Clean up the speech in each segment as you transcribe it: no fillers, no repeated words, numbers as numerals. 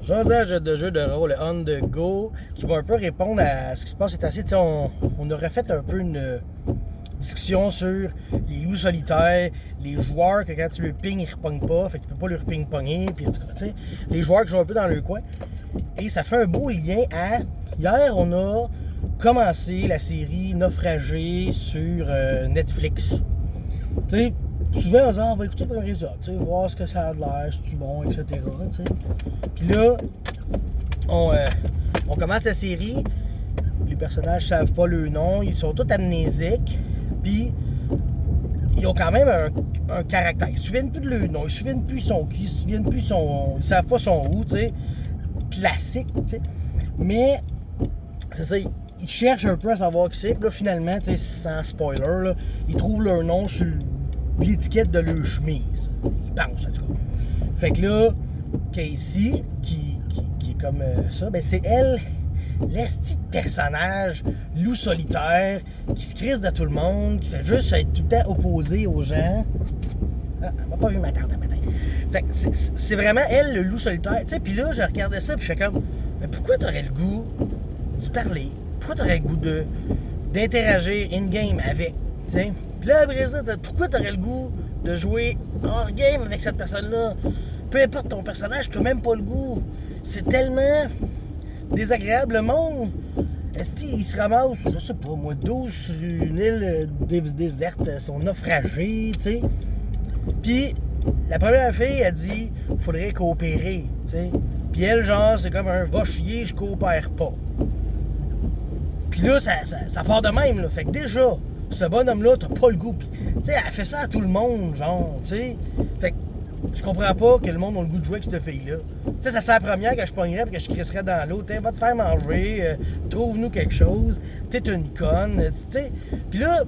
Jasage de jeux de rôle on the go qui va un peu répondre à ce qui se passe ces temps-ci. On a refait un peu une discussion sur les loups solitaires, les joueurs que quand tu le ping, ils repognent pas, fait que tu peux pas leur ping-pogner, puis en tout cas, tu sais, les joueurs qui jouent un peu dans le coin. Et ça fait un beau lien à... Hier, on a commencé la série Naufragé sur Netflix. Tu sais, souvent on se dit, on va écouter le premier épisode, tu sais, voir ce que ça a de l'air, si c'est bon, etc. T'sais. Puis là, on commence la série, les personnages savent pas le nom, ils sont tous amnésiques, puis ils ont quand même un caractère. Ils se souviennent plus de leur nom, ils se souviennent plus son qui, ils savent pas son où, tu sais. Classique, tu sais. Mais, c'est ça, ils cherchent un peu à savoir qui c'est, puis là, finalement, tu sais, sans spoiler, là, ils trouvent leur nom sur l'étiquette de leur chemise. Ils pensent, en tout cas. Fait que là, Casey, qui est comme ça, ben c'est elle, l'esti de personnage loup solitaire, qui se crisse de tout le monde, qui fait juste être tout le temps opposé aux gens. Ah, elle m'a pas vu ma tante à matin. Fait que c'est vraiment elle, le loup solitaire. Tu sais, puis là, je regardais ça, puis je fais comme, mais pourquoi t'aurais le goût de parler? Pourquoi t'aurais le goût d'interagir in-game avec? Tu sais? Puis là, après ça, pourquoi t'aurais le goût de jouer hors-game avec cette personne-là? Peu importe ton personnage, t'as même pas le goût. C'est tellement désagréable. Le monde, est-ce qu'il se ramasse, je sais pas, moi, 12 sur une île déserte, sont naufragés, tu sais? Puis, la première fille, elle dit, faudrait coopérer, tu sais? Puis elle, genre, c'est comme un va chier, je coopère pas. Puis là, ça part de même, là. Fait que déjà, ce bonhomme-là, t'as pas le goût. Puis, tu sais, elle fait ça à tout le monde, genre, tu sais. Fait que je comprends pas que le monde a le goût de jouer avec cette fille-là. Tu sais, ça c'est la première que je pognerais et que je crisserais dans l'eau. T'sais, va te faire manger, trouve-nous quelque chose. T'es une conne, tu sais. Puis là,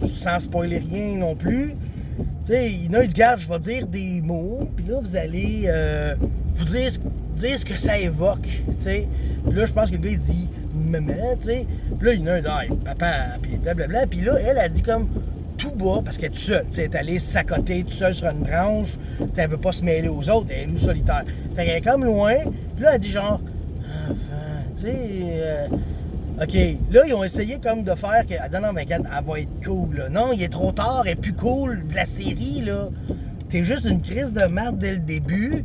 sans spoiler rien non plus, tu sais, il y en a qui disent, regarde, je vais dire des mots, puis là, vous allez vous dire ce que ça évoque, tu sais. Puis là, je pense que le gars, il dit maman, tu sais. Puis là, il y en a un qui dit, papa, puis blablabla. Puis là, elle a dit comme tout bas, parce qu'elle est toute seule, tu sais, elle est allée s'accoter toute seule sur une branche, tu sais, elle veut pas se mêler aux autres, elle est loup solitaire. Fait qu'elle est comme loin, puis là, elle dit genre, enfin, tu sais, OK, là, ils ont essayé comme de faire que, non, mais regarde, elle va être cool, là. Non, il est trop tard, elle est plus cool de la série, là. T'es juste une crise de merde dès le début,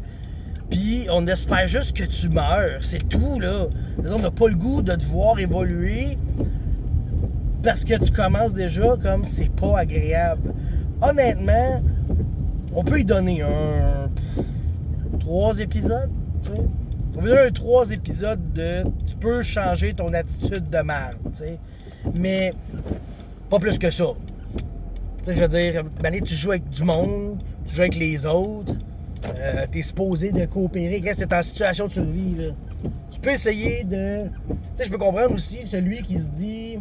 puis on espère juste que tu meurs, c'est tout, là. On n'a pas le goût de te voir évoluer, parce que tu commences déjà comme c'est pas agréable. Honnêtement, on peut y donner 3 épisodes, tu sais. On peut donner 3 épisodes de tu peux changer ton attitude de merde, tu sais. Mais pas plus que ça. Tu sais, je veux dire, tu joues avec du monde, tu joues avec les autres, t'es supposé de coopérer. Quand c'est en situation de survie, là. Tu peux essayer de... Tu sais, je peux comprendre aussi celui qui se dit...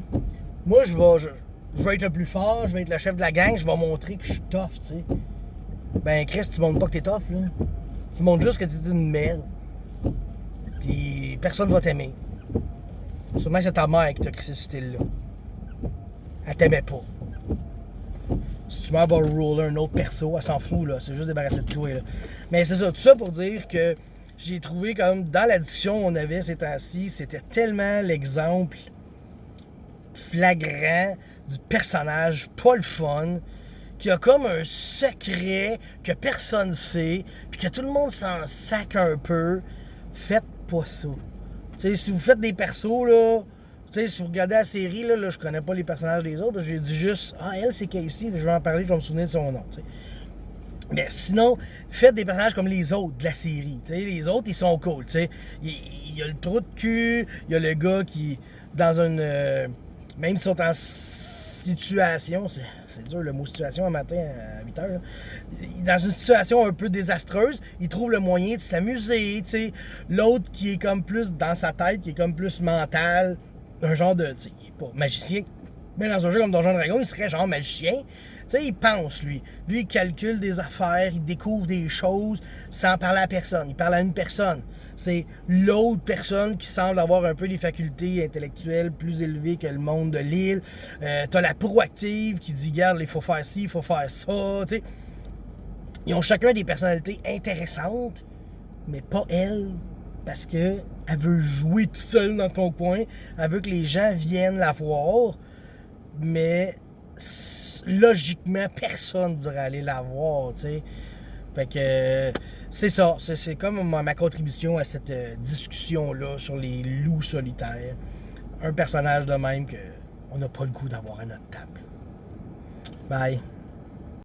Moi, je vais être le plus fort, je vais être le chef de la gang, je vais montrer que je suis tough, tu sais. Ben, Chris, tu montres pas que t'es tough, là. Tu montres juste que t'es une merde. Puis personne va t'aimer. Sûrement que c'est ta mère qui t'a créé ce style-là. Elle t'aimait pas. Si tu meurs, elle va roller un autre perso, elle s'en fout, là. C'est juste débarrasser de toi, là. Mais c'est ça, tout ça pour dire que j'ai trouvé comme dans la discussion qu'on avait ces temps-ci, c'était tellement l'exemple flagrant du personnage pas le fun, qui a comme un secret que personne sait, puis que tout le monde s'en sac un peu. Faites pas ça. T'sais, si vous faites des persos, là, si vous regardez la série, là, je connais pas les personnages des autres, j'ai dit juste, elle c'est Casey, je vais en parler, je vais me souvenir de son nom. T'sais. Mais sinon, faites des personnages comme les autres de la série. T'sais. Les autres, ils sont cool. Il y a le trou de cul, il y a le gars qui, dans une... même s'ils sont en situation, c'est dur le mot situation un matin à 8h, là. Dans une situation un peu désastreuse, il trouve le moyen de s'amuser, tu sais. L'autre qui est comme plus dans sa tête, qui est comme plus mental, un genre de, tu sais, il est pas magicien, mais dans un jeu comme Donjon Dragon, il serait genre magicien. Tu sais, il pense, lui. Lui, il calcule des affaires, il découvre des choses sans parler à personne. Il parle à une personne. C'est l'autre personne qui semble avoir un peu des facultés intellectuelles plus élevées que le monde de l'île. T'as la proactive qui dit, regarde, il faut faire ci, il faut faire ça, tu sais. Ils ont chacun des personnalités intéressantes, mais pas elle. Parce que elle veut jouer toute seule dans son coin. Elle veut que les gens viennent la voir. Mais logiquement, personne ne voudrait aller la voir, tu sais. Fait que c'est ça. C'est comme ma contribution à cette discussion-là sur les loups solitaires. Un personnage de même qu'on n'a pas le goût d'avoir à notre table. Bye.